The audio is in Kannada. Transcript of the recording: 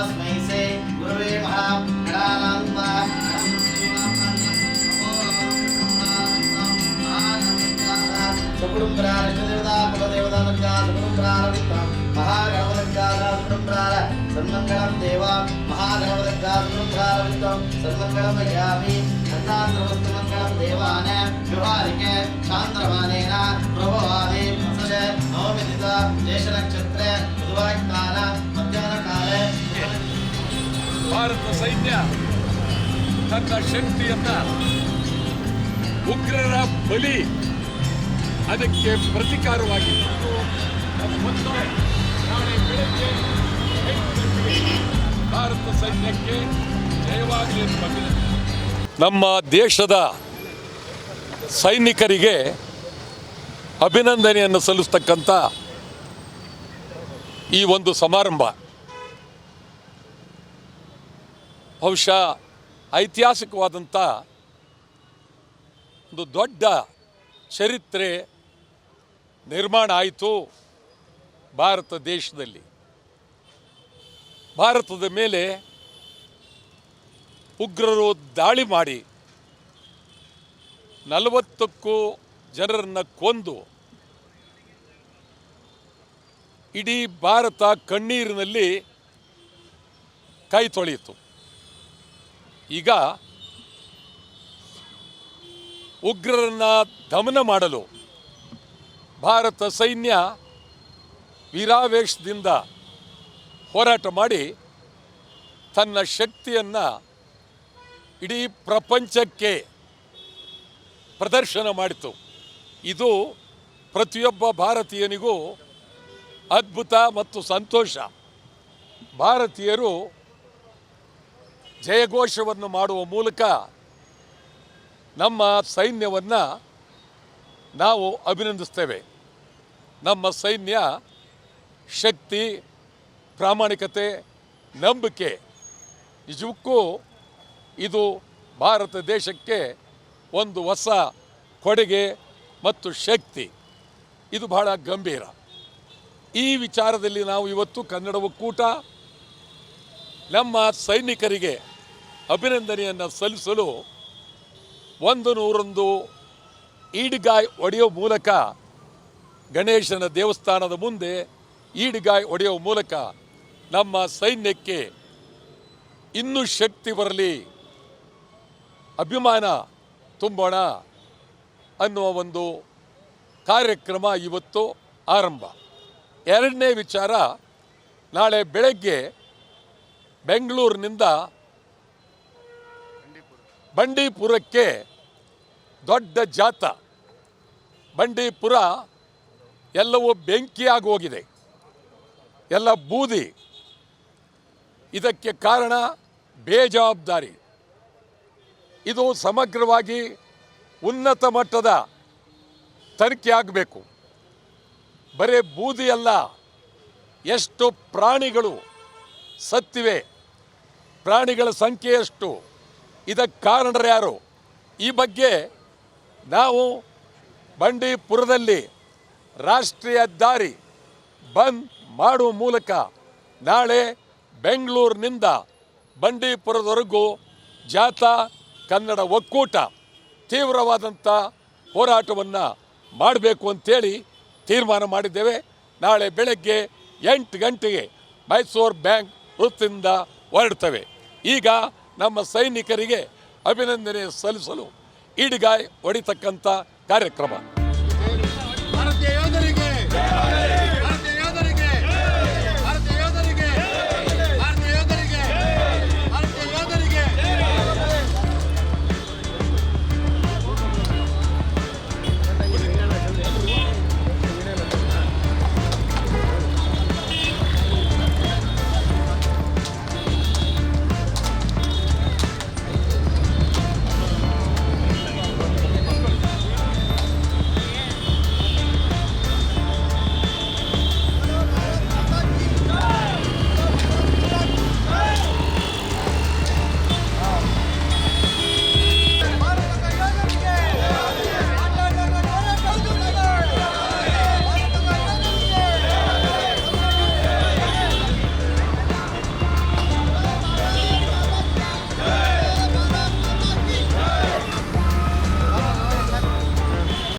तस्मै से गुरुवे महागणानां सुकुटुम्बराष्टदेवता कुलदेवता सुकुटुम्बरावित्तं महागणपतिर्गाधुकुटुम्बरार सन्मङ्गलं देवा महागणपतिर्गाधुकुटुम्बरावित्तं सन्मङ्गलमयामि अन्नान्तरवस्तुमङ्गलं देवान व्यवहारिके शान्तरमानेन प्रभवादि सज नवमिदित देशनक्षत्रे बुधवायुक्तान मध्यमकाले ಭಾರತ ಸೈನ್ಯ ತನ್ನ ಶಕ್ತಿಯನ್ನ ಉಗ್ರರ ಬಲಿ ಅದಕ್ಕೆ ಪ್ರತಿಕಾರವಾಗಿ ನಾಳೆ ಬೆಳಗ್ಗೆ ಭಾರತ ಸೈನ್ಯಕ್ಕೆ ಜಯವಾಗಲಿ ಎಂದು ಅಭಿನಂದನೆ. ನಮ್ಮ ದೇಶದ ಸೈನಿಕರಿಗೆ ಅಭಿನಂದನೆಯನ್ನು ಸಲ್ಲಿಸ್ತಕ್ಕಂಥ ಈ ಒಂದು ಸಮಾರಂಭ ಬಹುಶಃ ಐತಿಹಾಸಿಕವಾದಂಥ ಒಂದು ದೊಡ್ಡ ಚರಿತ್ರೆ ನಿರ್ಮಾಣ ಆಯಿತು ಭಾರತ ದೇಶದಲ್ಲಿ. ಭಾರತದ ಮೇಲೆ ಉಗ್ರರು ದಾಳಿ ಮಾಡಿ 40ಕ್ಕೂ ಜನರನ್ನು ಕೊಂದು ಇಡೀ ಭಾರತ ಕಣ್ಣೀರಿನಲ್ಲಿ ಕೈ ತೊಳೆಯಿತು. ಈಗ ಉಗ್ರರನ್ನು ದಮನ ಮಾಡಲು ಭಾರತ ಸೈನ್ಯ ವೀರಾವೇಶದಿಂದ ಹೋರಾಟ ಮಾಡಿ ತನ್ನ ಶಕ್ತಿಯನ್ನು ಇಡೀ ಪ್ರಪಂಚಕ್ಕೆ ಪ್ರದರ್ಶನ ಮಾಡಿತು. ಇದು ಪ್ರತಿಯೊಬ್ಬ ಭಾರತೀಯನಿಗೂ ಅದ್ಭುತ ಮತ್ತು ಸಂತೋಷ. ಭಾರತೀಯರು ಜಯಘೋಷವನ್ನು ಮಾಡುವ ಮೂಲಕ ನಮ್ಮ ಸೈನ್ಯವನ್ನು ನಾವು ಅಭಿನಂದಿಸ್ತೇವೆ. ನಮ್ಮ ಸೈನ್ಯ ಶಕ್ತಿ, ಪ್ರಾಮಾಣಿಕತೆ, ನಂಬಿಕೆ ನಿಜಕ್ಕೂ ಇದು ಭಾರತ ದೇಶಕ್ಕೆ ಒಂದು ಹೊಸ ಕೊಡುಗೆ ಮತ್ತು ಶಕ್ತಿ. ಇದು ಬಹಳ ಗಂಭೀರ. ಈ ವಿಚಾರದಲ್ಲಿ ನಾವು ಇವತ್ತು ಕನ್ನಡ ಒಕ್ಕೂಟ ನಮ್ಮ ಸೈನಿಕರಿಗೆ ಅಭಿನಂದನೆಯನ್ನು ಸಲ್ಲಿಸಲು 101 ಈಡ್ಗಾಯಿ ಹೊಡೆಯುವ ಮೂಲಕ ಗಣೇಶನ ದೇವಸ್ಥಾನದ ಮುಂದೆ ಈಡ್ಗಾಯಿ ಹೊಡೆಯುವ ಮೂಲಕ ನಮ್ಮ ಸೈನ್ಯಕ್ಕೆ ಇನ್ನೂ ಶಕ್ತಿ ಬರಲಿ, ಅಭಿಮಾನ ತುಂಬೋಣ ಅನ್ನುವ ಒಂದು ಕಾರ್ಯಕ್ರಮ ಇವತ್ತು ಆರಂಭ. ಎರಡನೇ ವಿಚಾರ, ನಾಳೆ ಬೆಳಗ್ಗೆ ಬೆಂಗಳೂರಿನಿಂದ ಬಂಡೀಪುರಕ್ಕೆ ದೊಡ್ಡ ಜಾಥಾ. ಬಂಡೀಪುರ ಎಲ್ಲವೂ ಬೆಂಕಿಯಾಗಿ ಹೋಗಿದೆ, ಎಲ್ಲ ಬೂದಿ. ಇದಕ್ಕೆ ಕಾರಣ ಬೇಜವಾಬ್ದಾರಿ. ಇದು ಸಮಗ್ರವಾಗಿ ಉನ್ನತ ಮಟ್ಟದ ತನಿಖೆ ಆಗಬೇಕು. ಬರೀ ಬೂದಿ ಅಲ್ಲ, ಎಷ್ಟು ಪ್ರಾಣಿಗಳು ಸತ್ತಿವೆ, ಪ್ರಾಣಿಗಳ ಸಂಖ್ಯೆ ಎಷ್ಟು, ಇದಕ್ಕೆ ಕಾರಣರು ಯಾರು? ಈ ಬಗ್ಗೆ ನಾವು ಬಂಡೀಪುರದಲ್ಲಿ ರಾಷ್ಟ್ರೀಯ ಹೆದ್ದಾರಿ ಬಂದ್ ಮಾಡುವ ಮೂಲಕ ನಾಳೆ ಬೆಂಗಳೂರಿನಿಂದ ಬಂಡೀಪುರದವರೆಗೂ ಜಾಥಾ ಕನ್ನಡ ಒಕ್ಕೂಟ ತೀವ್ರವಾದಂಥ ಹೋರಾಟವನ್ನು ಮಾಡಬೇಕು ಅಂತೇಳಿ ತೀರ್ಮಾನ ಮಾಡಿದ್ದೇವೆ. ನಾಳೆ ಬೆಳಗ್ಗೆ 8 ಗಂಟೆಗೆ ಮೈಸೂರು ಬ್ಯಾಂಕ್ ವೃತ್ತದಿಂದ ಹೊರಡ್ತವೆ. ಈಗ ನಮ್ಮ ಸೈನಿಕರಿಗೆ ಅಭಿನಂದನೆ ಸಲ್ಲಿಸಲು ಈಡ್ಗಾಯಿ ಹೊಡಿತಕ್ಕಂಥ ಕಾರ್ಯಕ್ರಮ.